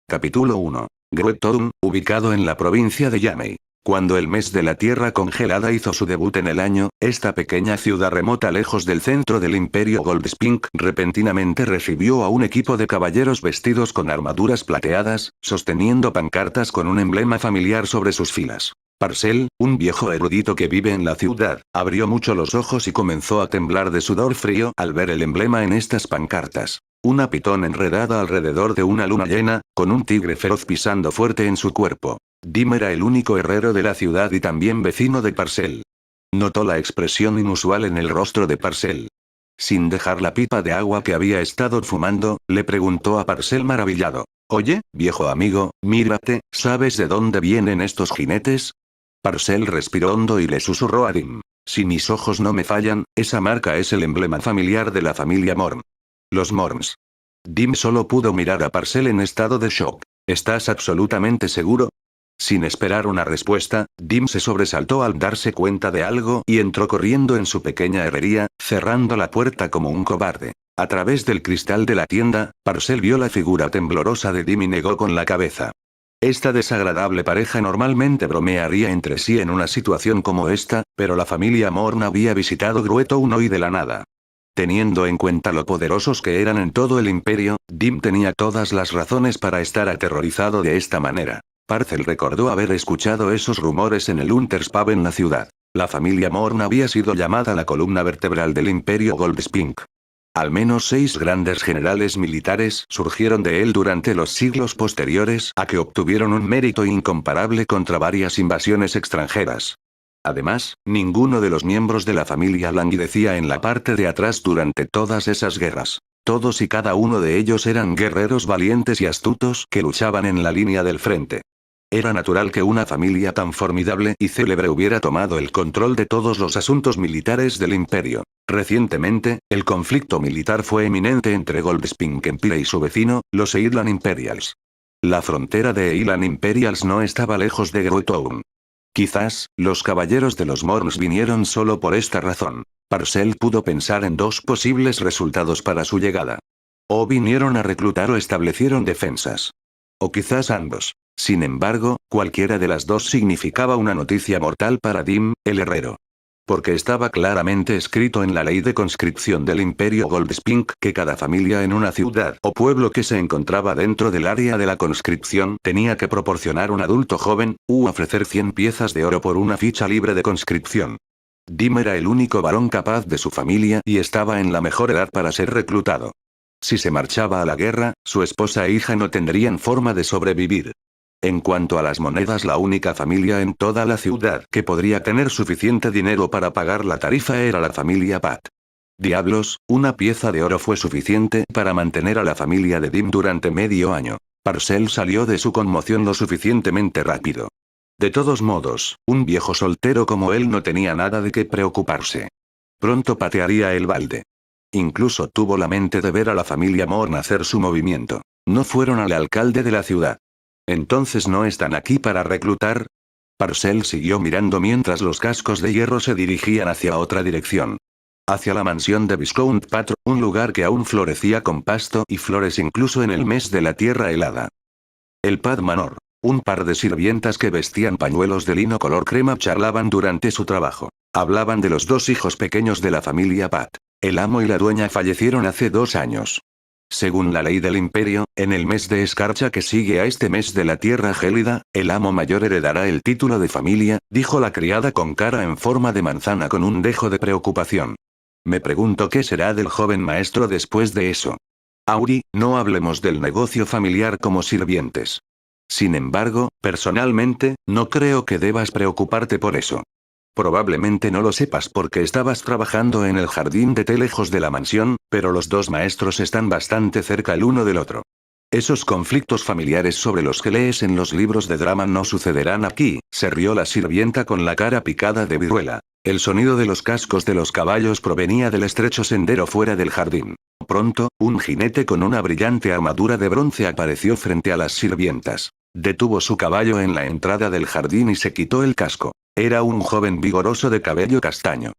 Capítulo 1. Gruetown, ubicado en la provincia de Yamei. Cuando el mes de la Tierra Congelada hizo su debut en el año, esta pequeña ciudad remota lejos del centro del Imperio Goldspink repentinamente recibió a un equipo de caballeros vestidos con armaduras plateadas, sosteniendo pancartas con un emblema familiar sobre sus filas. Parcel, un viejo erudito que vive en la ciudad, abrió mucho los ojos y comenzó a temblar de sudor frío al ver el emblema en estas pancartas. Una pitón enredada alrededor de una luna llena, con un tigre feroz pisando fuerte en su cuerpo. Dim era el único herrero de la ciudad y también vecino de Parcel. Notó la expresión inusual en el rostro de Parcel. Sin dejar la pipa de agua que había estado fumando, le preguntó a Parcel maravillado. «Oye, viejo amigo, mírate, ¿sabes de dónde vienen estos jinetes?» Parcel respiró hondo y le susurró a Dim. «Si mis ojos no me fallan, esa marca es el emblema familiar de la familia Morn. Los Morns». Dim solo pudo mirar a Parcel en estado de shock. «¿Estás absolutamente seguro?» Sin esperar una respuesta, Dim se sobresaltó al darse cuenta de algo y entró corriendo en su pequeña herrería, cerrando la puerta como un cobarde. A través del cristal de la tienda, Parcel vio la figura temblorosa de Dim y negó con la cabeza. Esta desagradable pareja normalmente bromearía entre sí en una situación como esta, pero la familia Morn había visitado Gruetown hoy de la nada. Teniendo en cuenta lo poderosos que eran en todo el imperio, Dim tenía todas las razones para estar aterrorizado de esta manera. Parcel recordó haber escuchado esos rumores en el Hunters Pub en la ciudad. La familia Morn había sido llamada la columna vertebral del imperio Goldspink. Al menos 6 grandes generales militares surgieron de él durante los siglos posteriores a que obtuvieron un mérito incomparable contra varias invasiones extranjeras. Además, ninguno de los miembros de la familia languidecía en la parte de atrás durante todas esas guerras. Todos y cada uno de ellos eran guerreros valientes y astutos que luchaban en la línea del frente. Era natural que una familia tan formidable y célebre hubiera tomado el control de todos los asuntos militares del imperio. Recientemente, el conflicto militar fue eminente entre Goldspink Empire y su vecino, los Eidlan Imperials. La frontera de Eidlan Imperials no estaba lejos de Gruetown. Quizás, los caballeros de los Morns vinieron solo por esta razón. Parcel pudo pensar en 2 posibles resultados para su llegada. O vinieron a reclutar o establecieron defensas. O quizás ambos. Sin embargo, cualquiera de las 2 significaba una noticia mortal para Dim, el herrero. Porque estaba claramente escrito en la ley de conscripción del Imperio Goldspink que cada familia en una ciudad o pueblo que se encontraba dentro del área de la conscripción tenía que proporcionar un adulto joven, u ofrecer 100 piezas de oro por una ficha libre de conscripción. Dim era el único varón capaz de su familia y estaba en la mejor edad para ser reclutado. Si se marchaba a la guerra, su esposa e hija no tendrían forma de sobrevivir. En cuanto a las monedas, la única familia en toda la ciudad que podría tener suficiente dinero para pagar la tarifa era la familia Pat. Diablos, una pieza de oro fue suficiente para mantener a la familia de Dim durante medio año. Parcel salió de su conmoción lo suficientemente rápido. De todos modos, un viejo soltero como él no tenía nada de qué preocuparse. Pronto patearía el balde. Incluso tuvo la mente de ver a la familia Morn hacer su movimiento. No fueron al alcalde de la ciudad. ¿Entonces no están aquí para reclutar? Parcel siguió mirando mientras los cascos de hierro se dirigían hacia otra dirección. Hacia la mansión de Viscount Patro, un lugar que aún florecía con pasto y flores incluso en el mes de la tierra helada. El Pad Manor. Un par de sirvientas que vestían pañuelos de lino color crema charlaban durante su trabajo. Hablaban de los 2 hijos pequeños de la familia Pat. El amo y la dueña fallecieron hace 2 años. Según la ley del imperio, en el mes de escarcha que sigue a este mes de la tierra gélida, el amo mayor heredará el título de familia, dijo la criada con cara en forma de manzana con un dejo de preocupación. Me pregunto qué será del joven maestro después de eso. Auri, no hablemos del negocio familiar como sirvientes. Sin embargo, personalmente, no creo que debas preocuparte por eso. Probablemente no lo sepas porque estabas trabajando en el jardín de té lejos de la mansión, pero los 2 maestros están bastante cerca el uno del otro. Esos conflictos familiares sobre los que lees en los libros de drama no sucederán aquí, se rió la sirvienta con la cara picada de viruela. El sonido de los cascos de los caballos provenía del estrecho sendero fuera del jardín. Pronto, un jinete con una brillante armadura de bronce apareció frente a las sirvientas. Detuvo su caballo en la entrada del jardín y se quitó el casco. Era un joven vigoroso de cabello castaño.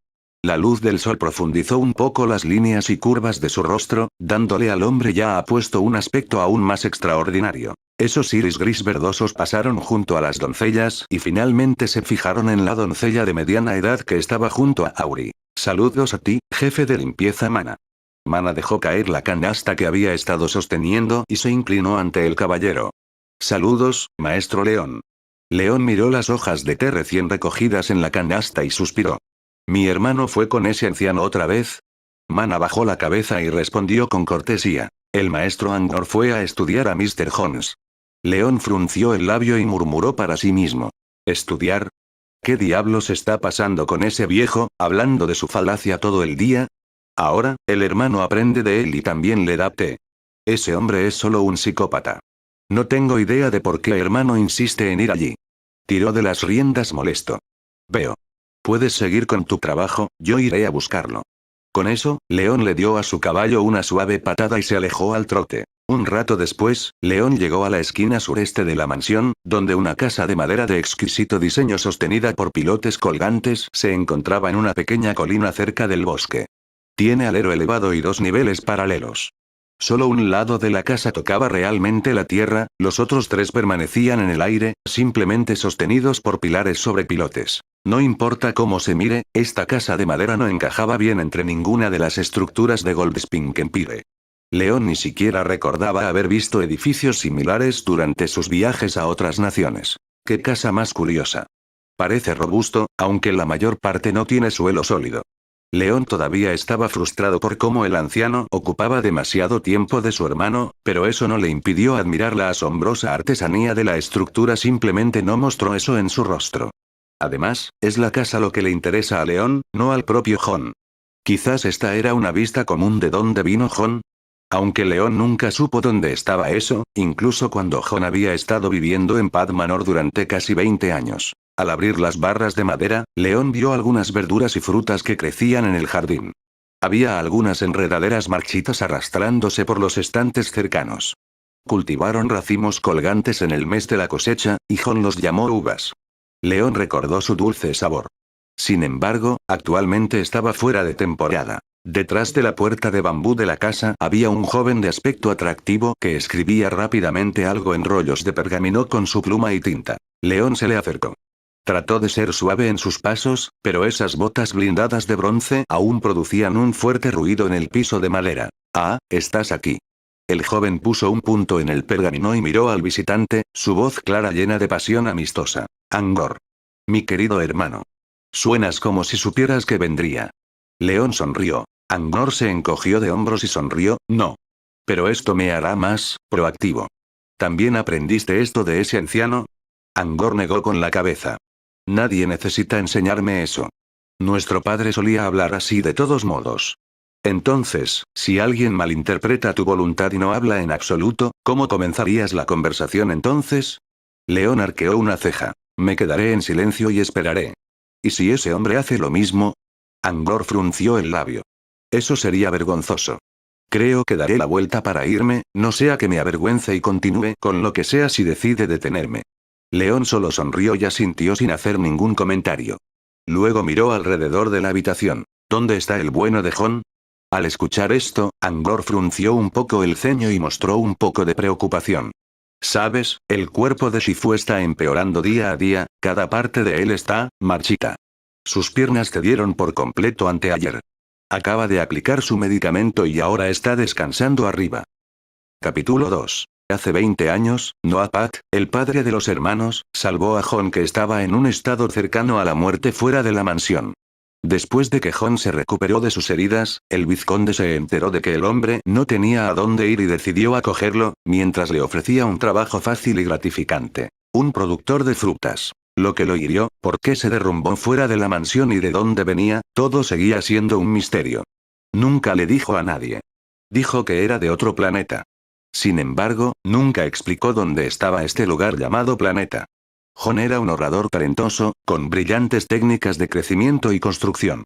La luz del sol profundizó un poco las líneas y curvas de su rostro, dándole al hombre ya apuesto un aspecto aún más extraordinario. Esos iris gris verdosos pasaron junto a las doncellas y finalmente se fijaron en la doncella de mediana edad que estaba junto a Auri. Saludos a ti, jefe de limpieza Mana. Mana dejó caer la canasta que había estado sosteniendo y se inclinó ante el caballero. Saludos, maestro León. León miró las hojas de té recién recogidas en la canasta y suspiró. ¿Mi hermano fue con ese anciano otra vez? Mana bajó la cabeza y respondió con cortesía. El maestro Angor fue a estudiar a Mr. Jones. León frunció el labio y murmuró para sí mismo. ¿Estudiar? ¿Qué diablos está pasando con ese viejo, hablando de su falacia todo el día? Ahora, el hermano aprende de él y también le da té. Ese hombre es solo un psicópata. No tengo idea de por qué hermano insiste en ir allí. Tiró de las riendas molesto. Veo. Puedes seguir con tu trabajo, yo iré a buscarlo. Con eso, León le dio a su caballo una suave patada y se alejó al trote. Un rato después, León llegó a la esquina sureste de la mansión, donde una casa de madera de exquisito diseño sostenida por pilotes colgantes se encontraba en una pequeña colina cerca del bosque. Tiene alero elevado y 2 niveles paralelos. Solo un lado de la casa tocaba realmente la tierra, los otros 3 permanecían en el aire, simplemente sostenidos por pilares sobre pilotes. No importa cómo se mire, esta casa de madera no encajaba bien entre ninguna de las estructuras de Goldspink Empire. León ni siquiera recordaba haber visto edificios similares durante sus viajes a otras naciones. ¡Qué casa más curiosa! Parece robusto, aunque la mayor parte no tiene suelo sólido. León todavía estaba frustrado por cómo el anciano ocupaba demasiado tiempo de su hermano, pero eso no le impidió admirar la asombrosa artesanía de la estructura, simplemente no mostró eso en su rostro. Además, es la casa lo que le interesa a León, no al propio Jon. Quizás esta era una vista común de dónde vino Jon. Aunque León nunca supo dónde estaba eso, incluso cuando Jon había estado viviendo en Pad Manor durante casi 20 años. Al abrir las barras de madera, León vio algunas verduras y frutas que crecían en el jardín. Había algunas enredaderas marchitas arrastrándose por los estantes cercanos. Cultivaron racimos colgantes en el mes de la cosecha, y Jon los llamó uvas. León recordó su dulce sabor. Sin embargo, actualmente estaba fuera de temporada. Detrás de la puerta de bambú de la casa había un joven de aspecto atractivo que escribía rápidamente algo en rollos de pergamino con su pluma y tinta. León se le acercó. Trató de ser suave en sus pasos, pero esas botas blindadas de bronce aún producían un fuerte ruido en el piso de madera. Ah, estás aquí. El joven puso un punto en el pergamino y miró al visitante, su voz clara llena de pasión amistosa. Angor. Mi querido hermano. Suenas como si supieras que vendría. León sonrió. Angor se encogió de hombros y sonrió. No. Pero esto me hará más proactivo. ¿También aprendiste esto de ese anciano? Angor negó con la cabeza. Nadie necesita enseñarme eso. Nuestro padre solía hablar así de todos modos. Entonces, si alguien malinterpreta tu voluntad y no habla en absoluto, ¿cómo comenzarías la conversación entonces? León arqueó una ceja. Me quedaré en silencio y esperaré. ¿Y si ese hombre hace lo mismo? Angor frunció el labio. Eso sería vergonzoso. Creo que daré la vuelta para irme, no sea que me avergüence y continúe con lo que sea si decide detenerme. León solo sonrió y asintió sin hacer ningún comentario. Luego miró alrededor de la habitación. ¿Dónde está el bueno de Jon? Al escuchar esto, Angor frunció un poco el ceño y mostró un poco de preocupación. Sabes, el cuerpo de Shifu está empeorando día a día, cada parte de él está marchita. Sus piernas cedieron por completo anteayer. Acaba de aplicar su medicamento y ahora está descansando arriba. Capítulo 2. Hace 20 años, Noapat, el padre de los hermanos, salvó a Jon, que estaba en un estado cercano a la muerte fuera de la mansión. Después de que Jon se recuperó de sus heridas, el vizconde se enteró de que el hombre no tenía a dónde ir y decidió acogerlo, mientras le ofrecía un trabajo fácil y gratificante. Un productor de frutas. Lo que lo hirió, por qué se derrumbó fuera de la mansión y de dónde venía, todo seguía siendo un misterio. Nunca le dijo a nadie. Dijo que era de otro planeta. Sin embargo, nunca explicó dónde estaba este lugar llamado planeta. Jon era un orador talentoso, con brillantes técnicas de crecimiento y construcción.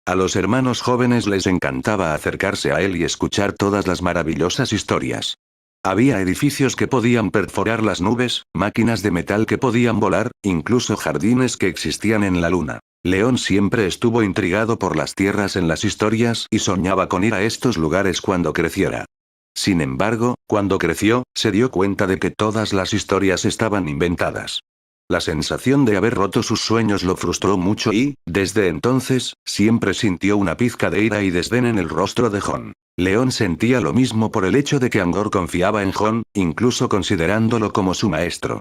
A los hermanos jóvenes les encantaba acercarse a él y escuchar todas las maravillosas historias. Había edificios que podían perforar las nubes, máquinas de metal que podían volar, incluso jardines que existían en la luna. León siempre estuvo intrigado por las tierras en las historias y soñaba con ir a estos lugares cuando creciera. Sin embargo, cuando creció, se dio cuenta de que todas las historias estaban inventadas. La sensación de haber roto sus sueños lo frustró mucho y, desde entonces, siempre sintió una pizca de ira y desdén en el rostro de Jon. León sentía lo mismo por el hecho de que Angor confiaba en Jon, incluso considerándolo como su maestro.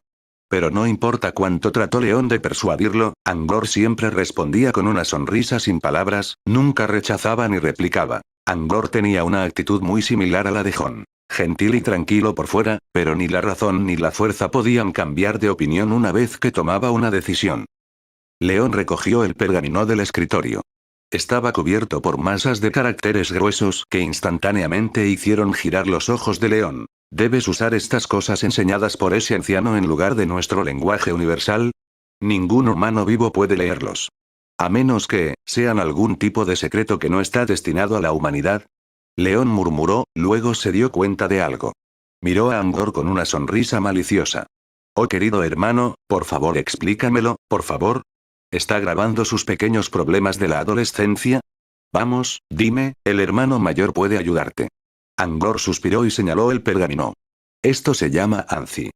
Pero no importa cuánto trató León de persuadirlo, Angor siempre respondía con una sonrisa sin palabras, nunca rechazaba ni replicaba. Angor tenía una actitud muy similar a la de Jon. Gentil y tranquilo por fuera, pero ni la razón ni la fuerza podían cambiar de opinión una vez que tomaba una decisión. León recogió el pergamino del escritorio. Estaba cubierto por masas de caracteres gruesos que instantáneamente hicieron girar los ojos de León. ¿Debes usar estas cosas enseñadas por ese anciano en lugar de nuestro lenguaje universal? Ningún humano vivo puede leerlos. A menos que, sean algún tipo de secreto que no está destinado a la humanidad. León murmuró, luego se dio cuenta de algo. Miró a Angor con una sonrisa maliciosa. Oh querido hermano, por favor explícamelo, por favor. ¿Está grabando sus pequeños problemas de la adolescencia? Vamos, dime, el hermano mayor puede ayudarte. Angor suspiró y señaló el pergamino. Esto se llama Anzi.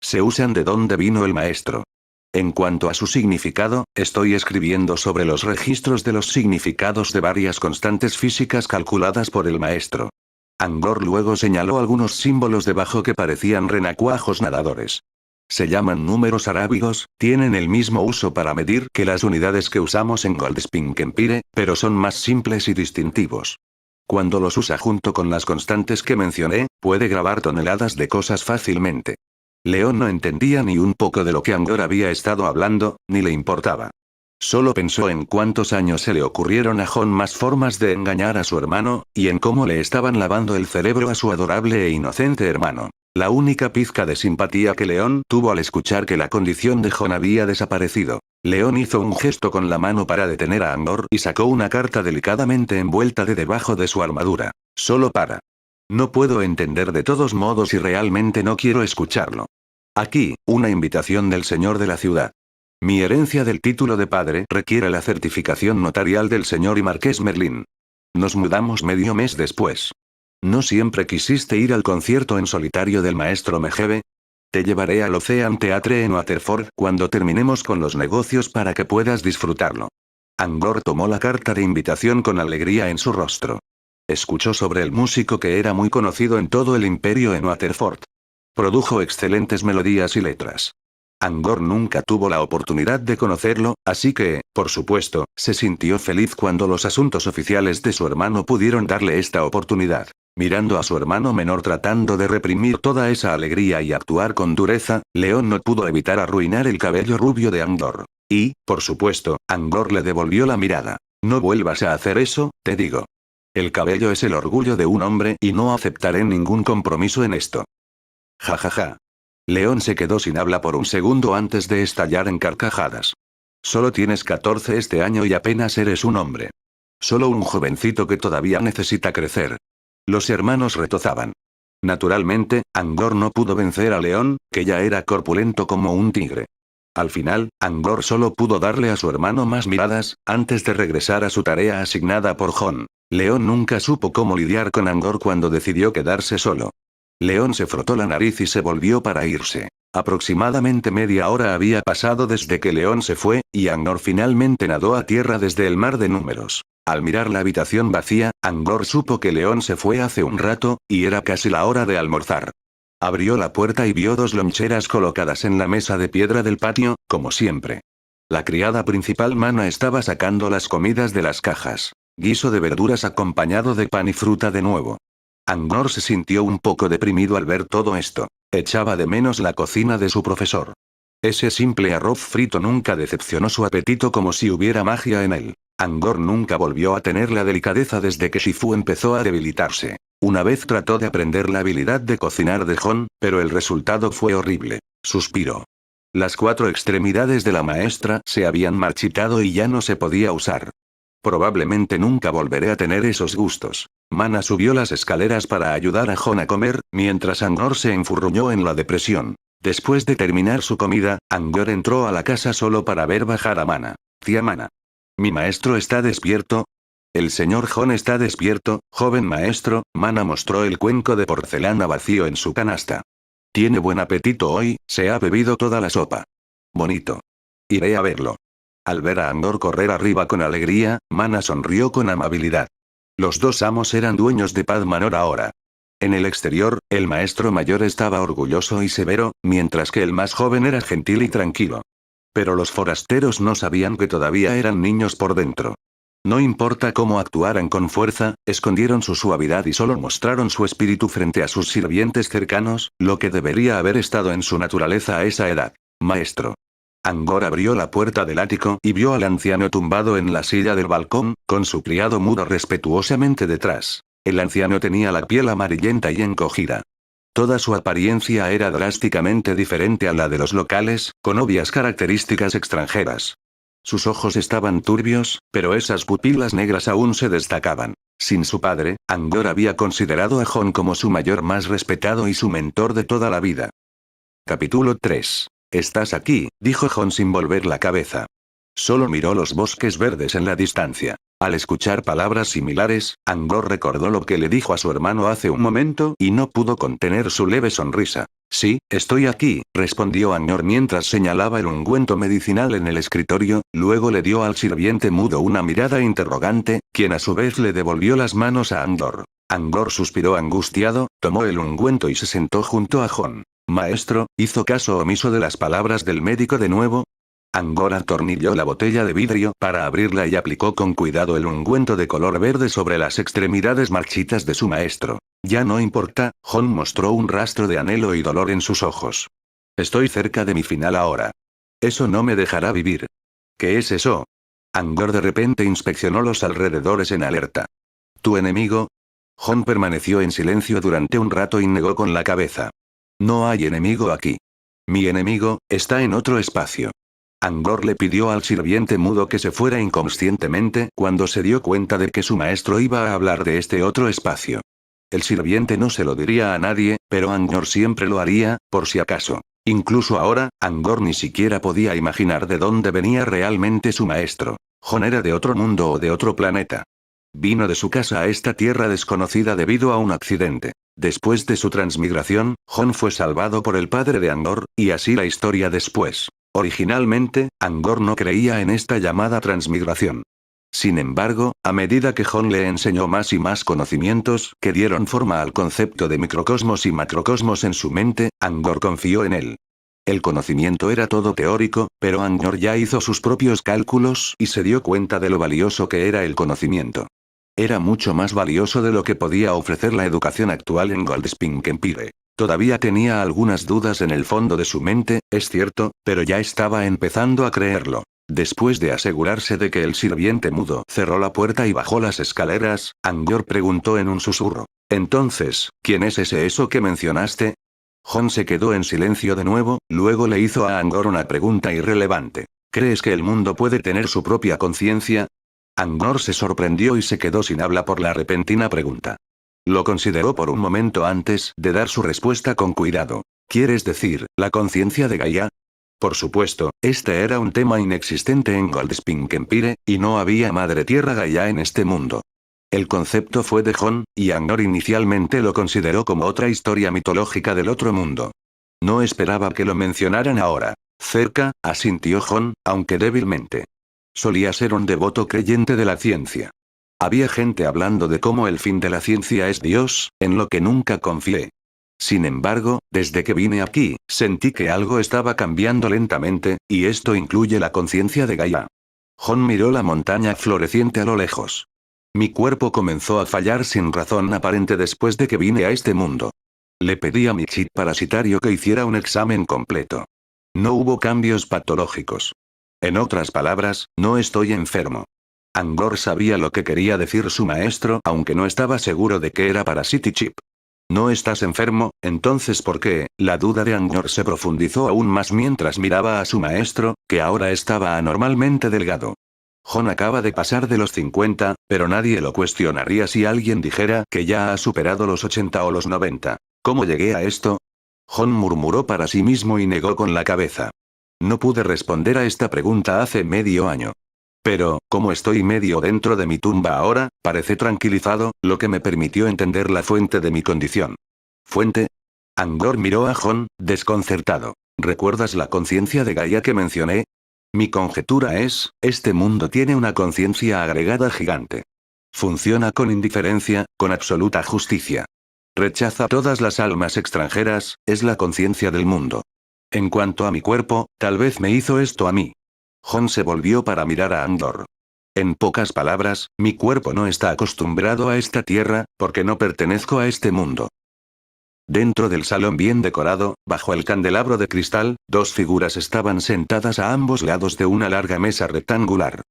Se usan de dónde vino el maestro. En cuanto a su significado, estoy escribiendo sobre los registros de los significados de varias constantes físicas calculadas por el maestro. Angor luego señaló algunos símbolos debajo que parecían renacuajos nadadores. Se llaman números arábigos, tienen el mismo uso para medir que las unidades que usamos en Goldspink Empire, pero son más simples y distintivos. Cuando los usa junto con las constantes que mencioné, puede grabar toneladas de cosas fácilmente. León no entendía ni un poco de lo que Angor había estado hablando, ni le importaba. Solo pensó en cuántos años se le ocurrieron a Jon más formas de engañar a su hermano, y en cómo le estaban lavando el cerebro a su adorable e inocente hermano. La única pizca de simpatía que León tuvo al escuchar que la condición de Jon había desaparecido. León hizo un gesto con la mano para detener a Angor y sacó una carta delicadamente envuelta de debajo de su armadura. Solo para. No puedo entender de todos modos y realmente no quiero escucharlo. Aquí, una invitación del señor de la ciudad. Mi herencia del título de padre requiere la certificación notarial del señor y marqués Merlín. Nos mudamos medio mes después. ¿No siempre quisiste ir al concierto en solitario del maestro Megebe? Te llevaré al Ocean Theatre en Waterford cuando terminemos con los negocios para que puedas disfrutarlo. Angor tomó la carta de invitación con alegría en su rostro. Escuchó sobre el músico que era muy conocido en todo el imperio en Waterford. Produjo excelentes melodías y letras. Angor nunca tuvo la oportunidad de conocerlo, así que, por supuesto, se sintió feliz cuando los asuntos oficiales de su hermano pudieron darle esta oportunidad. Mirando a su hermano menor tratando de reprimir toda esa alegría y actuar con dureza, León no pudo evitar arruinar el cabello rubio de Angor. Y, por supuesto, Angor le devolvió la mirada. No vuelvas a hacer eso, te digo. El cabello es el orgullo de un hombre y no aceptaré ningún compromiso en esto. Ja ja ja. León se quedó sin habla por un segundo antes de estallar en carcajadas. Solo tienes 14 este año y apenas eres un hombre. Solo un jovencito que todavía necesita crecer. Los hermanos retozaban. Naturalmente, Angor no pudo vencer a León, que ya era corpulento como un tigre. Al final, Angor solo pudo darle a su hermano más miradas, antes de regresar a su tarea asignada por Jon. León nunca supo cómo lidiar con Angor cuando decidió quedarse solo. León se frotó la nariz y se volvió para irse. Aproximadamente media hora había pasado desde que León se fue, y Angor finalmente nadó a tierra desde el mar de números. Al mirar la habitación vacía, Angor supo que León se fue hace un rato, y era casi la hora de almorzar. Abrió la puerta y vio 2 loncheras colocadas en la mesa de piedra del patio, como siempre. La criada principal Mana estaba sacando las comidas de las cajas. Guiso de verduras acompañado de pan y fruta de nuevo. Angor se sintió un poco deprimido al ver todo esto. Echaba de menos la cocina de su profesor. Ese simple arroz frito nunca decepcionó su apetito como si hubiera magia en él. Angor nunca volvió a tener la delicadeza desde que Shifu empezó a debilitarse. Una vez trató de aprender la habilidad de cocinar de Jon, pero el resultado fue horrible. Suspiró. Las 4 extremidades de la maestra se habían marchitado y ya no se podía usar. Probablemente nunca volveré a tener esos gustos. Mana subió las escaleras para ayudar a Jon a comer, mientras Angor se enfurruñó en la depresión. Después de terminar su comida, Angor entró a la casa solo para ver bajar a Mana. Tía Mana. ¿Mi maestro está despierto? El señor Hon está despierto, joven maestro. Mana mostró el cuenco de porcelana vacío en su canasta. Tiene buen apetito hoy, se ha bebido toda la sopa. Bonito. Iré a verlo. Al ver a Andor correr arriba con alegría, Mana sonrió con amabilidad. Los dos amos eran dueños de Pad Manor ahora. En el exterior, el maestro mayor estaba orgulloso y severo, mientras que el más joven era gentil y tranquilo. Pero los forasteros no sabían que todavía eran niños por dentro. No importa cómo actuaran con fuerza, escondieron su suavidad y solo mostraron su espíritu frente a sus sirvientes cercanos, lo que debería haber estado en su naturaleza a esa edad. Maestro. Angor abrió la puerta del ático y vio al anciano tumbado en la silla del balcón, con su criado mudo respetuosamente detrás. El anciano tenía la piel amarillenta y encogida. Toda su apariencia era drásticamente diferente a la de los locales, con obvias características extranjeras. Sus ojos estaban turbios, pero esas pupilas negras aún se destacaban. Sin su padre, Angor había considerado a Hon como su mayor más respetado y su mentor de toda la vida. Capítulo 3. Estás aquí, dijo Hon sin volver la cabeza. Solo miró los bosques verdes en la distancia. Al escuchar palabras similares, Angor recordó lo que le dijo a su hermano hace un momento y no pudo contener su leve sonrisa. Sí, estoy aquí, respondió Angor mientras señalaba el ungüento medicinal en el escritorio, luego le dio al sirviente mudo una mirada interrogante, quien a su vez le devolvió las manos a Angor. Angor suspiró angustiado, tomó el ungüento y se sentó junto a Hon. Maestro, ¿hizo caso omiso de las palabras del médico de nuevo? Angor atornilló la botella de vidrio para abrirla y aplicó con cuidado el ungüento de color verde sobre las extremidades marchitas de su maestro. Ya no importa, Hon mostró un rastro de anhelo y dolor en sus ojos. Estoy cerca de mi final ahora. Eso no me dejará vivir. ¿Qué es eso? Angor de repente inspeccionó los alrededores en alerta. ¿Tu enemigo? Hon permaneció en silencio durante un rato y negó con la cabeza. No hay enemigo aquí. Mi enemigo está en otro espacio. Angor le pidió al sirviente mudo que se fuera inconscientemente cuando se dio cuenta de que su maestro iba a hablar de este otro espacio. El sirviente no se lo diría a nadie, pero Angor siempre lo haría, por si acaso. Incluso ahora, Angor ni siquiera podía imaginar de dónde venía realmente su maestro. Hon era de otro mundo o de otro planeta. Vino de su casa a esta tierra desconocida debido a un accidente. Después de su transmigración, Hon fue salvado por el padre de Angor, y así la historia después. Originalmente, Angor no creía en esta llamada transmigración. Sin embargo, a medida que Hon le enseñó más y más conocimientos que dieron forma al concepto de microcosmos y macrocosmos en su mente, Angor confió en él. El conocimiento era todo teórico, pero Angor ya hizo sus propios cálculos y se dio cuenta de lo valioso que era el conocimiento. Era mucho más valioso de lo que podía ofrecer la educación actual en Goldspink Empire. Todavía tenía algunas dudas en el fondo de su mente, es cierto, pero ya estaba empezando a creerlo. Después de asegurarse de que el sirviente mudo cerró la puerta y bajó las escaleras, Angor preguntó en un susurro. Entonces, ¿quién es ese eso que mencionaste? Hon se quedó en silencio de nuevo, luego le hizo a Angor una pregunta irrelevante. ¿Crees que el mundo puede tener su propia conciencia? Angor se sorprendió y se quedó sin habla por la repentina pregunta. Lo consideró por un momento antes de dar su respuesta con cuidado. ¿Quieres decir, la conciencia de Gaia? Por supuesto, este era un tema inexistente en Goldspink Empire, y no había Madre Tierra Gaia en este mundo. El concepto fue de Hon, y Angor inicialmente lo consideró como otra historia mitológica del otro mundo. No esperaba que lo mencionaran ahora. Cerca, asintió Hon, aunque débilmente. Solía ser un devoto creyente de la ciencia. Había gente hablando de cómo el fin de la ciencia es Dios, en lo que nunca confié. Sin embargo, desde que vine aquí, sentí que algo estaba cambiando lentamente, y esto incluye la conciencia de Gaia. Hon miró la montaña floreciente a lo lejos. Mi cuerpo comenzó a fallar sin razón aparente después de que vine a este mundo. Le pedí a mi chip parasitario que hiciera un examen completo. No hubo cambios patológicos. En otras palabras, no estoy enfermo. Angor sabía lo que quería decir su maestro, aunque no estaba seguro de que era Parasite Chip. ¿No estás enfermo? Entonces ¿por qué? La duda de Angor se profundizó aún más mientras miraba a su maestro, que ahora estaba anormalmente delgado. Hon acaba de pasar de los 50, pero nadie lo cuestionaría si alguien dijera que ya ha superado los 80 o los 90. ¿Cómo llegué a esto? Hon murmuró para sí mismo y negó con la cabeza. No pude responder a esta pregunta hace medio año. Pero, como estoy medio dentro de mi tumba ahora, parecé tranquilizado, lo que me permitió entender la fuente de mi condición. ¿Fuente? Angor miró a Jon, desconcertado. ¿Recuerdas la conciencia de Gaia que mencioné? Mi conjetura es, este mundo tiene una conciencia agregada gigante. Funciona con indiferencia, con absoluta justicia. Rechaza todas las almas extranjeras, es la conciencia del mundo. En cuanto a mi cuerpo, tal vez me hizo esto a mí. Jon se volvió para mirar a Andor. En pocas palabras, mi cuerpo no está acostumbrado a esta tierra, porque no pertenezco a este mundo. Dentro del salón bien decorado, bajo el candelabro de cristal, dos figuras estaban sentadas a ambos lados de una larga mesa rectangular.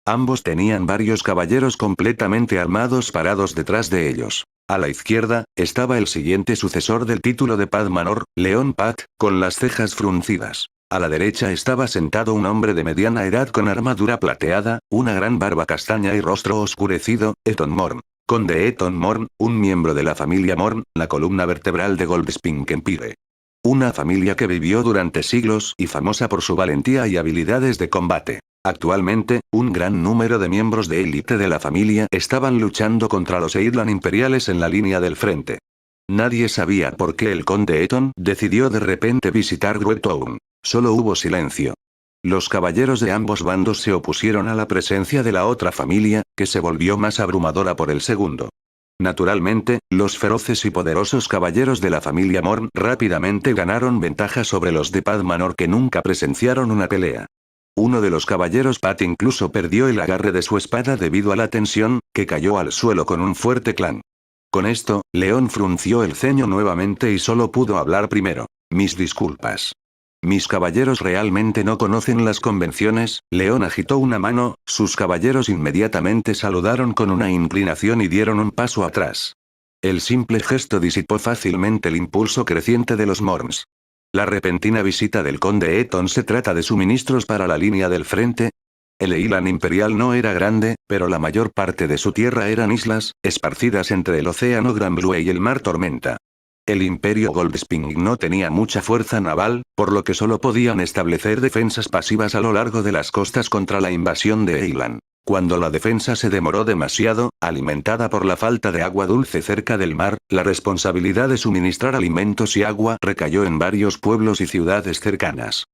Ambos tenían varios caballeros completamente armados parados detrás de ellos. A la izquierda, estaba el siguiente sucesor del título de Padmanor, León Pat, con las cejas fruncidas. A la derecha estaba sentado un hombre de mediana edad con armadura plateada, una gran barba castaña y rostro oscurecido, Eton Morn. Conde Eton Morn, un miembro de la familia Morn, la columna vertebral de Goldspink Empire. Una familia que vivió durante siglos y famosa por su valentía y habilidades de combate. Actualmente, un gran número de miembros de élite de la familia estaban luchando contra los Eidlan imperiales en la línea del frente. Nadie sabía por qué el conde Eton decidió de repente visitar Gruetown. Solo hubo silencio. Los caballeros de ambos bandos se opusieron a la presencia de la otra familia, que se volvió más abrumadora por el segundo. Naturalmente, los feroces y poderosos caballeros de la familia Morn rápidamente ganaron ventaja sobre los de Padmanor que nunca presenciaron una pelea. Uno de los caballeros Pat incluso perdió el agarre de su espada debido a la tensión, que cayó al suelo con un fuerte clan. Con esto, León frunció el ceño nuevamente y solo pudo hablar primero. Mis disculpas. Mis caballeros realmente no conocen las convenciones. León agitó una mano, sus caballeros inmediatamente saludaron con una inclinación y dieron un paso atrás. El simple gesto disipó fácilmente el impulso creciente de los Morns. La repentina visita del conde Eton se trata de suministros para la línea del frente. El Eidlan imperial no era grande, pero la mayor parte de su tierra eran islas, esparcidas entre el océano Gran Blue y el mar Tormenta. El imperio Goldspink no tenía mucha fuerza naval, por lo que solo podían establecer defensas pasivas a lo largo de las costas contra la invasión de Eidlan. Cuando la defensa se demoró demasiado, alimentada por la falta de agua dulce cerca del mar, la responsabilidad de suministrar alimentos y agua recayó en varios pueblos y ciudades cercanas.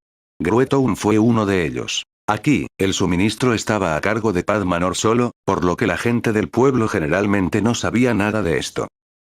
Gruetown fue uno de ellos. Aquí, el suministro estaba a cargo de Padmanor solo, por lo que la gente del pueblo generalmente no sabía nada de esto.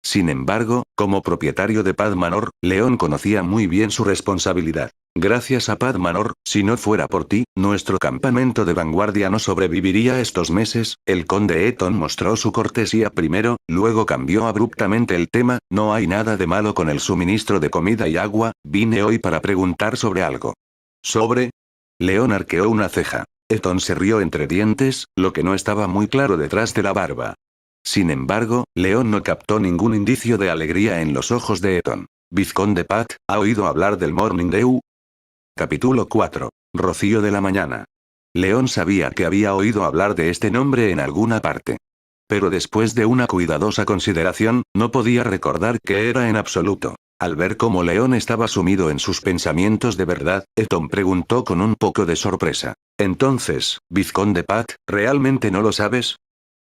Sin embargo, como propietario de Padmanor, León conocía muy bien su responsabilidad. Gracias a Padmanor, si no fuera por ti, nuestro campamento de vanguardia no sobreviviría estos meses. El conde Eton mostró su cortesía primero, luego cambió abruptamente el tema. No hay nada de malo con el suministro de comida y agua, vine hoy para preguntar sobre algo. ¿Sobre? León arqueó una ceja. Eton se rió entre dientes, lo que no estaba muy claro detrás de la barba. Sin embargo, León no captó ningún indicio de alegría en los ojos de Eton. Vizconde Pat, ¿ha oído hablar del Morning Dew? Capítulo 4. Rocío de la mañana. León sabía que había oído hablar de este nombre en alguna parte. Pero después de una cuidadosa consideración, no podía recordar qué era en absoluto. Al ver cómo León estaba sumido en sus pensamientos de verdad, Eton preguntó con un poco de sorpresa. Entonces, Vizconde Pat, ¿realmente no lo sabes?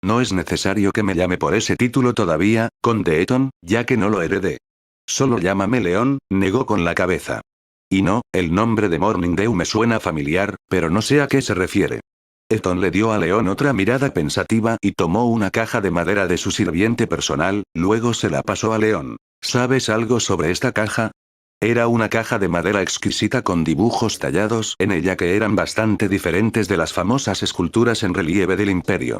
No es necesario que me llame por ese título todavía, conde Eton, ya que no lo heredé. Solo llámame León, negó con la cabeza. Y no, el nombre de Morning Dew me suena familiar, pero no sé a qué se refiere. Eton le dio a León otra mirada pensativa y tomó una caja de madera de su sirviente personal, luego se la pasó a León. ¿Sabes algo sobre esta caja? Era una caja de madera exquisita con dibujos tallados en ella que eran bastante diferentes de las famosas esculturas en relieve del imperio.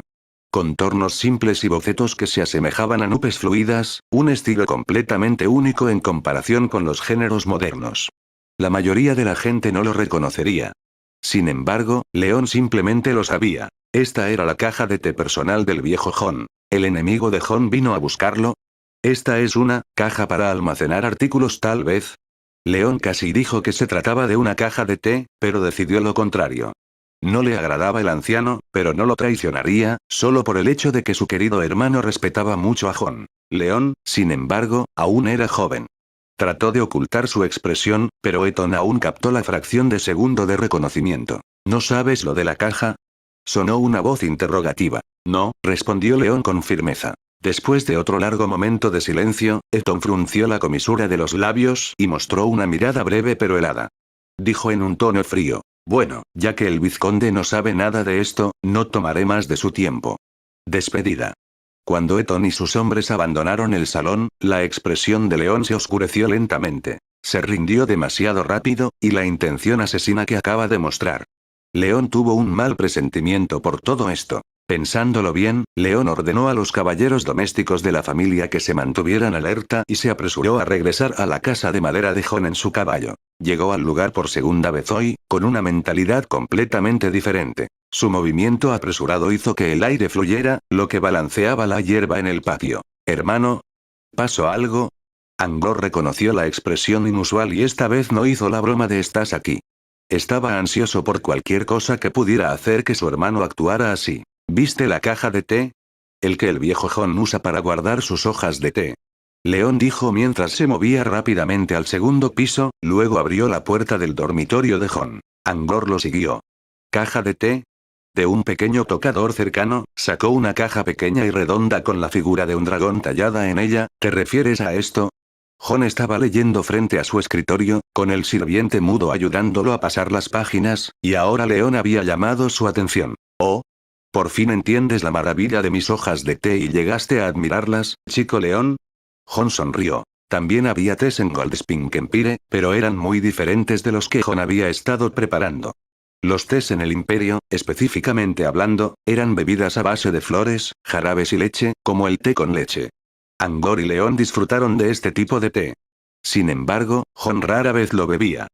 Contornos simples y bocetos que se asemejaban a nubes fluidas, un estilo completamente único en comparación con los géneros modernos. La mayoría de la gente no lo reconocería. Sin embargo, León simplemente lo sabía. Esta era la caja de té personal del viejo Jon. ¿El enemigo de Jon vino a buscarlo? Esta es una caja para almacenar artículos tal vez. León casi dijo que se trataba de una caja de té, pero decidió lo contrario. No le agradaba el anciano, pero no lo traicionaría, solo por el hecho de que su querido hermano respetaba mucho a Jon. León, sin embargo, aún era joven. Trató de ocultar su expresión, pero Eton aún captó la fracción de segundo de reconocimiento. ¿No sabes lo de la caja? Sonó una voz interrogativa. No, respondió León con firmeza. Después de otro largo momento de silencio, Eton frunció la comisura de los labios y mostró una mirada breve pero helada. Dijo en un tono frío. Bueno, ya que el vizconde no sabe nada de esto, no tomaré más de su tiempo. Despedida. Cuando Eton y sus hombres abandonaron el salón, la expresión de León se oscureció lentamente. Se rindió demasiado rápido, y la intención asesina que acaba de mostrar. León tuvo un mal presentimiento por todo esto. Pensándolo bien, León ordenó a los caballeros domésticos de la familia que se mantuvieran alerta y se apresuró a regresar a la casa de madera de Jon en su caballo. Llegó al lugar por segunda vez hoy, con una mentalidad completamente diferente. Su movimiento apresurado hizo que el aire fluyera, lo que balanceaba la hierba en el patio. «Hermano, ¿pasó algo?» Angor reconoció la expresión inusual y esta vez no hizo la broma de «¿estás aquí?». Estaba ansioso por cualquier cosa que pudiera hacer que su hermano actuara así. ¿Viste la caja de té? El que el viejo Jon usa para guardar sus hojas de té. León dijo mientras se movía rápidamente al segundo piso, luego abrió la puerta del dormitorio de Jon. Angor lo siguió. ¿Caja de té? De un pequeño tocador cercano, sacó una caja pequeña y redonda con la figura de un dragón tallada en ella. ¿Te refieres a esto? Jon estaba leyendo frente a su escritorio, con el sirviente mudo ayudándolo a pasar las páginas, y ahora León había llamado su atención. Oh. ¿Por fin entiendes la maravilla de mis hojas de té y llegaste a admirarlas, chico León? Jon sonrió. También había tés en Goldspink Empire, pero eran muy diferentes de los que Jon había estado preparando. Los tés en el imperio, específicamente hablando, eran bebidas a base de flores, jarabes y leche, como el té con leche. Angor y León disfrutaron de este tipo de té. Sin embargo, Jon rara vez lo bebía.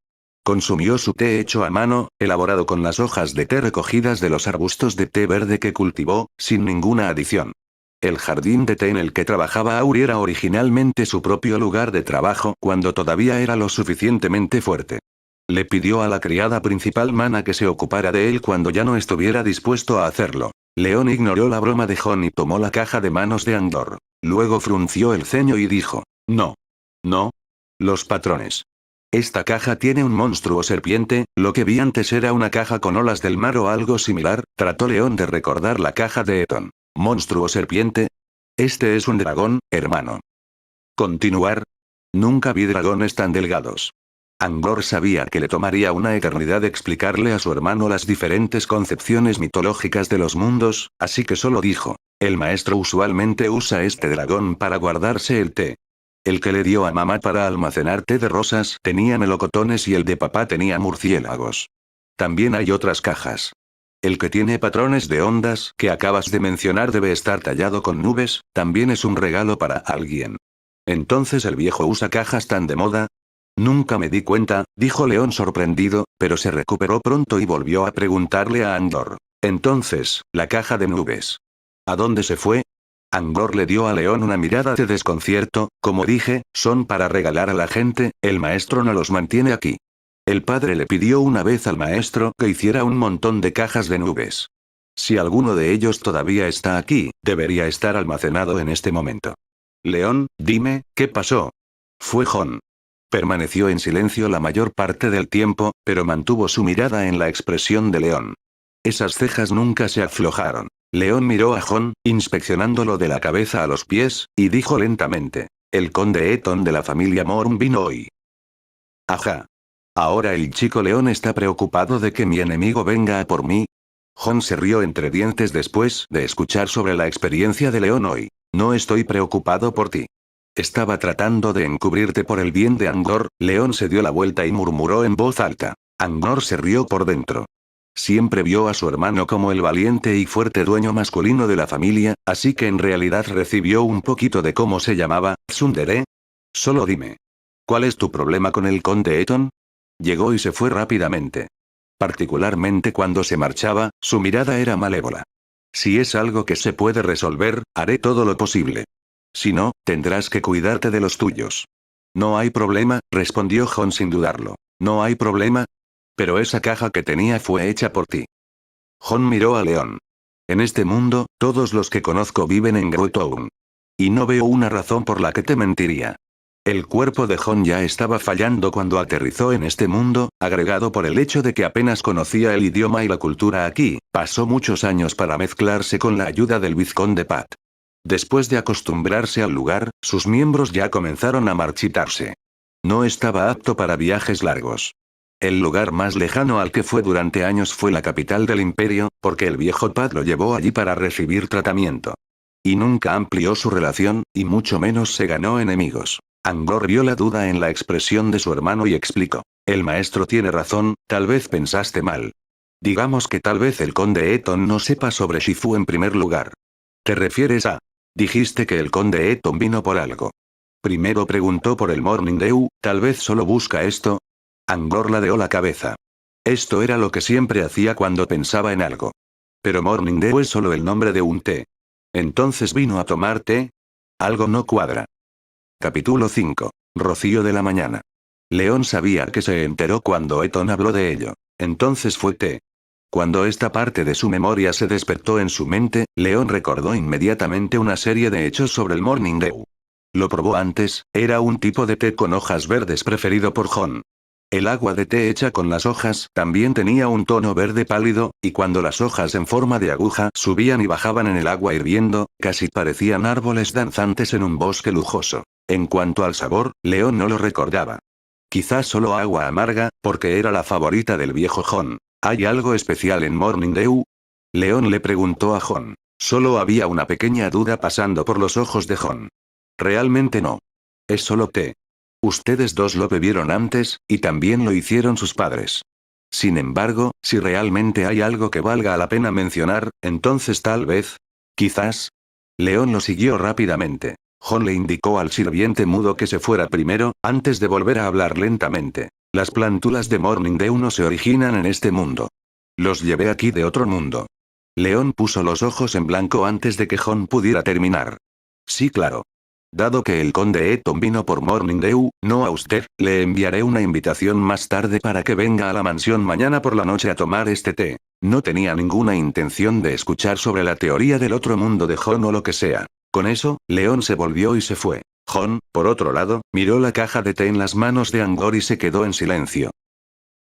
Consumió su té hecho a mano, elaborado con las hojas de té recogidas de los arbustos de té verde que cultivó, sin ninguna adición. El jardín de té en el que trabajaba Auri era originalmente su propio lugar de trabajo cuando todavía era lo suficientemente fuerte. Le pidió a la criada principal Mana que se ocupara de él cuando ya no estuviera dispuesto a hacerlo. León ignoró la broma de Jon y tomó la caja de manos de Angor. Luego frunció el ceño y dijo, no. No. Los patrones. Esta caja tiene un monstruo serpiente, lo que vi antes era una caja con olas del mar o algo similar, trató León de recordar la caja de Eton. ¿Monstruo serpiente? Este es un dragón, hermano. ¿Continuar? Nunca vi dragones tan delgados. Angor sabía que le tomaría una eternidad explicarle a su hermano las diferentes concepciones mitológicas de los mundos, así que solo dijo, el maestro usualmente usa este dragón para guardarse el té. El que le dio a mamá para almacenar té de rosas tenía melocotones y el de papá tenía murciélagos. También hay otras cajas. El que tiene patrones de ondas que acabas de mencionar debe estar tallado con nubes, también es un regalo para alguien. Entonces el viejo usa cajas tan de moda. Nunca me di cuenta, dijo León sorprendido, pero se recuperó pronto y volvió a preguntarle a Angor. Entonces, la caja de nubes. ¿A dónde se fue? Angor le dio a León una mirada de desconcierto. Como dije, son para regalar a la gente, el maestro no los mantiene aquí. El padre le pidió una vez al maestro que hiciera un montón de cajas de nubes. Si alguno de ellos todavía está aquí, debería estar almacenado en este momento. León, dime, ¿qué pasó? Fue Jon. Permaneció en silencio la mayor parte del tiempo, pero mantuvo su mirada en la expresión de León. Esas cejas nunca se aflojaron. León miró a Jon, inspeccionándolo de la cabeza a los pies, y dijo lentamente, el conde Eton de la familia Morn vino hoy. Ajá. Ahora el chico León está preocupado de que mi enemigo venga a por mí. Jon se rió entre dientes después de escuchar sobre la experiencia de León hoy. No estoy preocupado por ti. Estaba tratando de encubrirte por el bien de Angor. León se dio la vuelta y murmuró en voz alta. Angor se rió por dentro. Siempre vio a su hermano como el valiente y fuerte dueño masculino de la familia, así que en realidad recibió un poquito de cómo se llamaba, tsundere. Solo dime. ¿Cuál es tu problema con el conde Eton? Llegó y se fue rápidamente. Particularmente cuando se marchaba, su mirada era malévola. Si es algo que se puede resolver, haré todo lo posible. Si no, tendrás que cuidarte de los tuyos. No hay problema, respondió Jon sin dudarlo. No hay problema. Pero esa caja que tenía fue hecha por ti. Jon miró a León. En este mundo, todos los que conozco viven en Grotown. Y no veo una razón por la que te mentiría. El cuerpo de Hon ya estaba fallando cuando aterrizó en este mundo, agregado por el hecho de que apenas conocía el idioma y la cultura aquí, pasó muchos años para mezclarse con la ayuda del vizconde Pat. Después de acostumbrarse al lugar, sus miembros ya comenzaron a marchitarse. No estaba apto para viajes largos. El lugar más lejano al que fue durante años fue la capital del imperio, porque el viejo Pat lo llevó allí para recibir tratamiento. Y nunca amplió su relación, y mucho menos se ganó enemigos. Angkor vio la duda en la expresión de su hermano y explicó. El maestro tiene razón, tal vez pensaste mal. Digamos que tal vez el conde Eton no sepa sobre Shifu en primer lugar. ¿Te refieres a? Dijiste que el conde Eton vino por algo. Primero preguntó por el Morning Dew, tal vez solo busca esto. Angkor ladeó la cabeza. Esto era lo que siempre hacía cuando pensaba en algo. Pero Morning Dew es solo el nombre de un té. ¿Entonces vino a tomar té? Algo no cuadra. Capítulo 5. Rocío de la mañana. León sabía que se enteró cuando Eton habló de ello. Entonces fue té. Cuando esta parte de su memoria se despertó en su mente, León recordó inmediatamente una serie de hechos sobre el Morning Dew. Lo probó antes, era un tipo de té con hojas verdes preferido por Hon. El agua de té hecha con las hojas también tenía un tono verde pálido, y cuando las hojas en forma de aguja subían y bajaban en el agua hirviendo, casi parecían árboles danzantes en un bosque lujoso. En cuanto al sabor, León no lo recordaba. Quizás solo agua amarga, porque era la favorita del viejo Hon. ¿Hay algo especial en Morning Dew? León le preguntó a Hon. Solo había una pequeña duda pasando por los ojos de Hon. Realmente no. Es solo té. Ustedes dos lo bebieron antes, y también lo hicieron sus padres. Sin embargo, si realmente hay algo que valga la pena mencionar, entonces tal vez. Quizás. León lo siguió rápidamente. Hon le indicó al sirviente mudo que se fuera primero, antes de volver a hablar lentamente. Las plántulas de Morning Dew no se originan en este mundo. Los llevé aquí de otro mundo. León puso los ojos en blanco antes de que Hon pudiera terminar. Sí, claro. Dado que el conde Eton vino por Morning Dew, no a usted, le enviaré una invitación más tarde para que venga a la mansión mañana por la noche a tomar este té. No tenía ninguna intención de escuchar sobre la teoría del otro mundo de Hon o lo que sea. Con eso, León se volvió y se fue. Hon, por otro lado, miró la caja de té en las manos de Angkor y se quedó en silencio.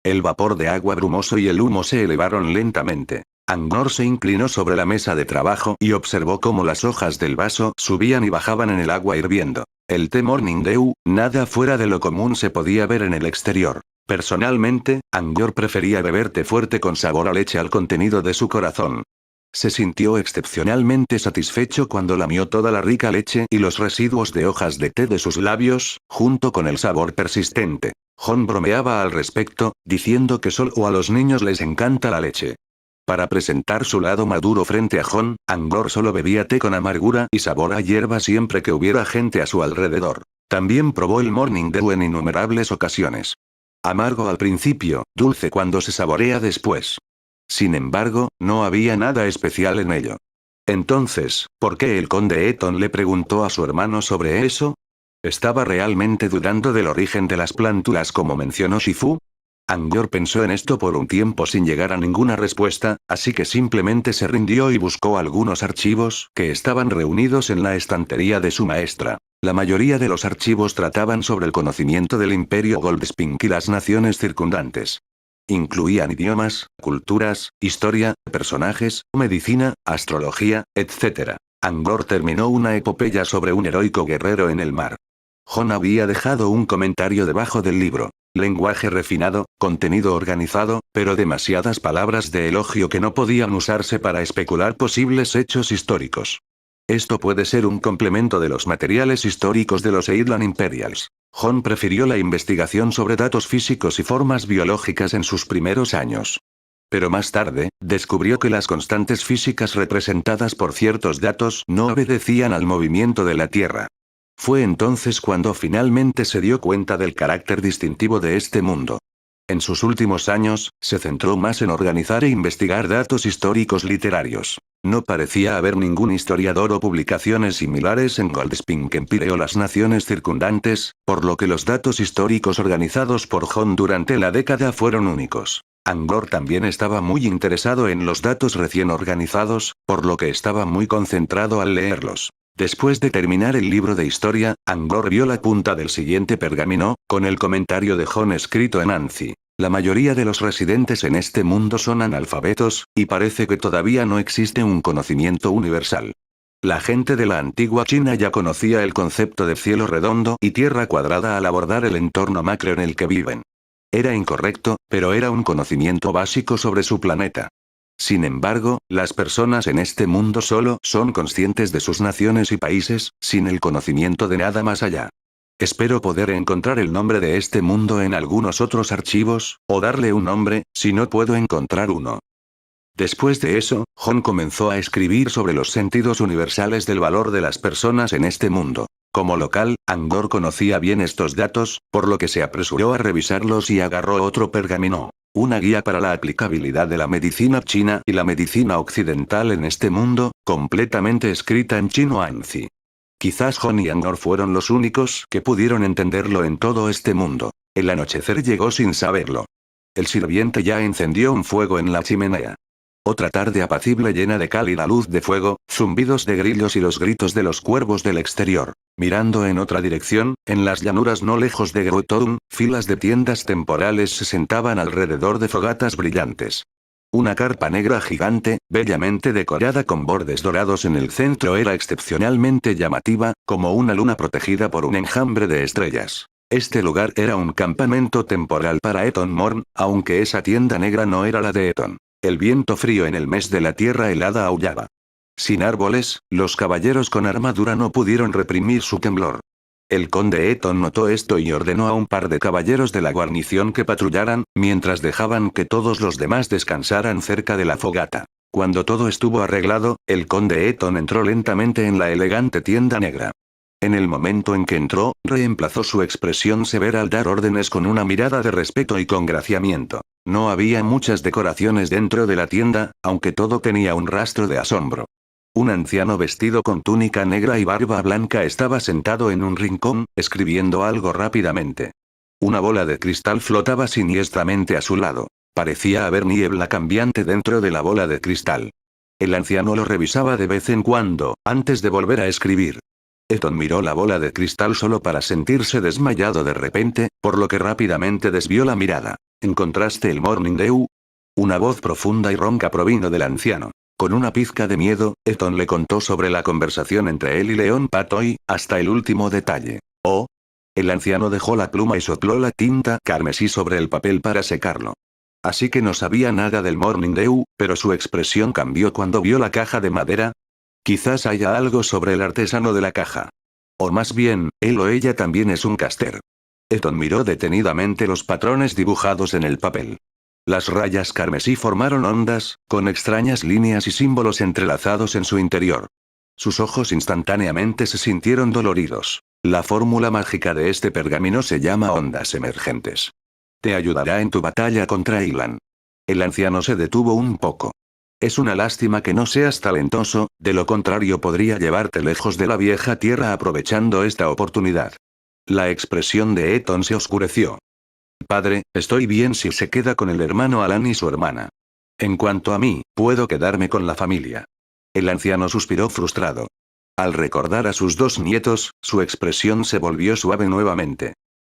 El vapor de agua brumoso y el humo se elevaron lentamente. Angkor se inclinó sobre la mesa de trabajo y observó cómo las hojas del vaso subían y bajaban en el agua hirviendo. El té Morning Dew, nada fuera de lo común se podía ver en el exterior. Personalmente, Angkor prefería beber té fuerte con sabor a leche al contenido de su corazón. Se sintió excepcionalmente satisfecho cuando lamió toda la rica leche y los residuos de hojas de té de sus labios, junto con el sabor persistente. Hon bromeaba al respecto, diciendo que solo a los niños les encanta la leche. Para presentar su lado maduro frente a Hon, Angkor solo bebía té con amargura y sabor a hierba siempre que hubiera gente a su alrededor. También probó el Morning Dew en innumerables ocasiones. Amargo al principio, dulce cuando se saborea después. Sin embargo, no había nada especial en ello. Entonces, ¿por qué el conde Eton le preguntó a su hermano sobre eso? ¿Estaba realmente dudando del origen de las plántulas como mencionó Shifu? Angkor pensó en esto por un tiempo sin llegar a ninguna respuesta, así que simplemente se rindió y buscó algunos archivos que estaban reunidos en la estantería de su maestra. La mayoría de los archivos trataban sobre el conocimiento del Imperio Goldspink y las naciones circundantes. Incluían idiomas, culturas, historia, personajes, medicina, astrología, etc. Angkor terminó una epopeya sobre un heroico guerrero en el mar. Hon había dejado un comentario debajo del libro. Lenguaje refinado, contenido organizado, pero demasiadas palabras de elogio que no podían usarse para especular posibles hechos históricos. Esto puede ser un complemento de los materiales históricos de los Eidlan Imperials. Hon prefirió la investigación sobre datos físicos y formas biológicas en sus primeros años. Pero más tarde, descubrió que las constantes físicas representadas por ciertos datos no obedecían al movimiento de la Tierra. Fue entonces cuando finalmente se dio cuenta del carácter distintivo de este mundo. En sus últimos años, se centró más en organizar e investigar datos históricos literarios. No parecía haber ningún historiador o publicaciones similares en Goldspink Empire o las naciones circundantes, por lo que los datos históricos organizados por Hon durante la década fueron únicos. Angkor también estaba muy interesado en los datos recién organizados, por lo que estaba muy concentrado al leerlos. Después de terminar el libro de historia, Angkor vio la punta del siguiente pergamino, con el comentario de Jon escrito en Anzi. La mayoría de los residentes en este mundo son analfabetos, y parece que todavía no existe un conocimiento universal. La gente de la antigua China ya conocía el concepto de cielo redondo y tierra cuadrada al abordar el entorno macro en el que viven. Era incorrecto, pero era un conocimiento básico sobre su planeta. Sin embargo, las personas en este mundo solo son conscientes de sus naciones y países, sin el conocimiento de nada más allá. Espero poder encontrar el nombre de este mundo en algunos otros archivos, o darle un nombre, si no puedo encontrar uno. Después de eso, Jon comenzó a escribir sobre los sentidos universales del valor de las personas en este mundo. Como local, Angkor conocía bien estos datos, por lo que se apresuró a revisarlos y agarró otro pergamino. Una guía para la aplicabilidad de la medicina china y la medicina occidental en este mundo, completamente escrita en chino Anzi. Quizás Jon y Angkor fueron los únicos que pudieron entenderlo en todo este mundo. El anochecer llegó sin saberlo. El sirviente ya encendió un fuego en la chimenea. Otra tarde apacible llena de cálida luz de fuego, zumbidos de grillos y los gritos de los cuervos del exterior. Mirando en otra dirección, en las llanuras no lejos de Greuttown, filas de tiendas temporales se sentaban alrededor de fogatas brillantes. Una carpa negra gigante, bellamente decorada con bordes dorados en el centro era excepcionalmente llamativa, como una luna protegida por un enjambre de estrellas. Este lugar era un campamento temporal para Eton Morn, aunque esa tienda negra no era la de Eton. El viento frío en el mes de la tierra helada aullaba. Sin árboles, los caballeros con armadura no pudieron reprimir su temblor. El conde Eton notó esto y ordenó a un par de caballeros de la guarnición que patrullaran, mientras dejaban que todos los demás descansaran cerca de la fogata. Cuando todo estuvo arreglado, el conde Eton entró lentamente en la elegante tienda negra. En el momento en que entró, reemplazó su expresión severa al dar órdenes con una mirada de respeto y congraciamiento. No había muchas decoraciones dentro de la tienda, aunque todo tenía un rastro de asombro. Un anciano vestido con túnica negra y barba blanca estaba sentado en un rincón, escribiendo algo rápidamente. Una bola de cristal flotaba siniestramente a su lado. Parecía haber niebla cambiante dentro de la bola de cristal. El anciano lo revisaba de vez en cuando, antes de volver a escribir. Eton miró la bola de cristal solo para sentirse desmayado de repente, por lo que rápidamente desvió la mirada. ¿Encontraste el Morning Dew? Una voz profunda y ronca provino del anciano. Con una pizca de miedo, Eton le contó sobre la conversación entre él y León Patoy, hasta el último detalle. ¿Oh? El anciano dejó la pluma y sopló la tinta carmesí sobre el papel para secarlo. Así que no sabía nada del Morning Dew, pero su expresión cambió cuando vio la caja de madera. Quizás haya algo sobre el artesano de la caja. O más bien, él o ella también es un caster. Eton miró detenidamente los patrones dibujados en el papel. Las rayas carmesí formaron ondas, con extrañas líneas y símbolos entrelazados en su interior. Sus ojos instantáneamente se sintieron doloridos. La fórmula mágica de este pergamino se llama ondas emergentes. Te ayudará en tu batalla contra Ilan. El anciano se detuvo un poco. Es una lástima que no seas talentoso, de lo contrario podría llevarte lejos de la vieja tierra aprovechando esta oportunidad. La expresión de Eton se oscureció. Padre, estoy bien si se queda con el hermano Alan y su hermana. En cuanto a mí, puedo quedarme con la familia. El anciano suspiró frustrado. Al recordar a sus dos nietos, su expresión se volvió suave nuevamente.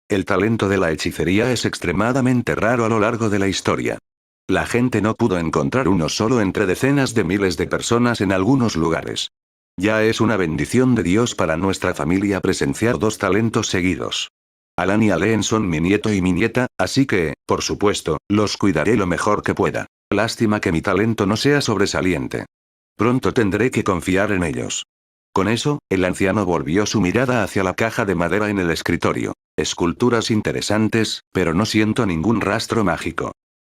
El talento de la hechicería es extremadamente raro a lo largo de la historia. La gente no pudo encontrar uno solo entre decenas de miles de personas en algunos lugares. Ya es una bendición de Dios para nuestra familia presenciar dos talentos seguidos. Alan y Aleen son mi nieto y mi nieta, así que, por supuesto, los cuidaré lo mejor que pueda. Lástima que mi talento no sea sobresaliente. Pronto tendré que confiar en ellos. Con eso, el anciano volvió su mirada hacia la caja de madera en el escritorio. Esculturas interesantes, pero no siento ningún rastro mágico.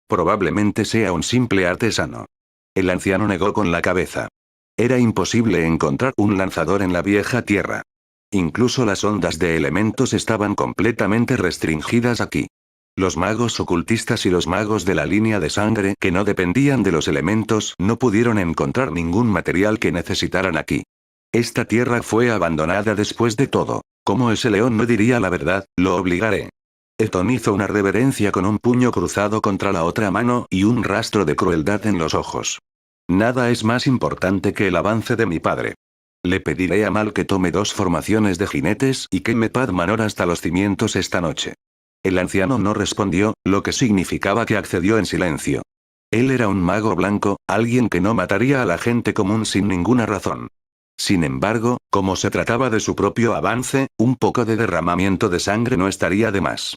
Probablemente sea un simple artesano. El anciano negó con la cabeza. Era imposible encontrar un lanzador en la vieja tierra. Incluso las ondas de elementos estaban completamente restringidas aquí. Los magos ocultistas y los magos de la línea de sangre que no dependían de los elementos no pudieron encontrar ningún material que necesitaran aquí. Esta tierra fue abandonada después de todo. Como ese león no diría la verdad, lo obligaré. Eton hizo una reverencia con un puño cruzado contra la otra mano y un rastro de crueldad en los ojos. Nada es más importante que el avance de mi padre. Le pediré a Mal que tome 2 formaciones de jinetes y queme Padmanor hasta los cimientos esta noche. El anciano no respondió, lo que significaba que accedió en silencio. Él era un mago blanco, alguien que no mataría a la gente común sin ninguna razón. Sin embargo, como se trataba de su propio avance, un poco de derramamiento de sangre no estaría de más.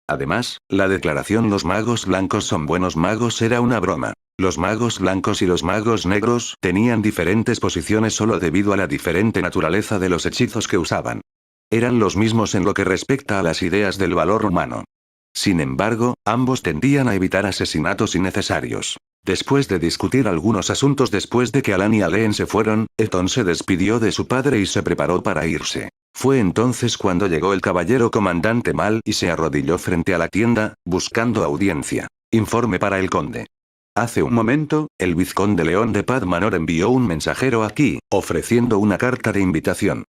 Además, la declaración "los magos blancos son buenos magos" era una broma. Los magos blancos y los magos negros tenían diferentes posiciones solo debido a la diferente naturaleza de los hechizos que usaban. Eran los mismos en lo que respecta a las ideas del valor humano. Sin embargo, ambos tendían a evitar asesinatos innecesarios. Después de discutir algunos asuntos después de que Alan y Aleen se fueron, Eton se despidió de su padre y se preparó para irse. Fue entonces cuando llegó el caballero comandante Mal y se arrodilló frente a la tienda, buscando audiencia. Informe para el conde. Hace un momento, el vizconde León de Padmanor envió un mensajero aquí, ofreciendo una carta de invitación.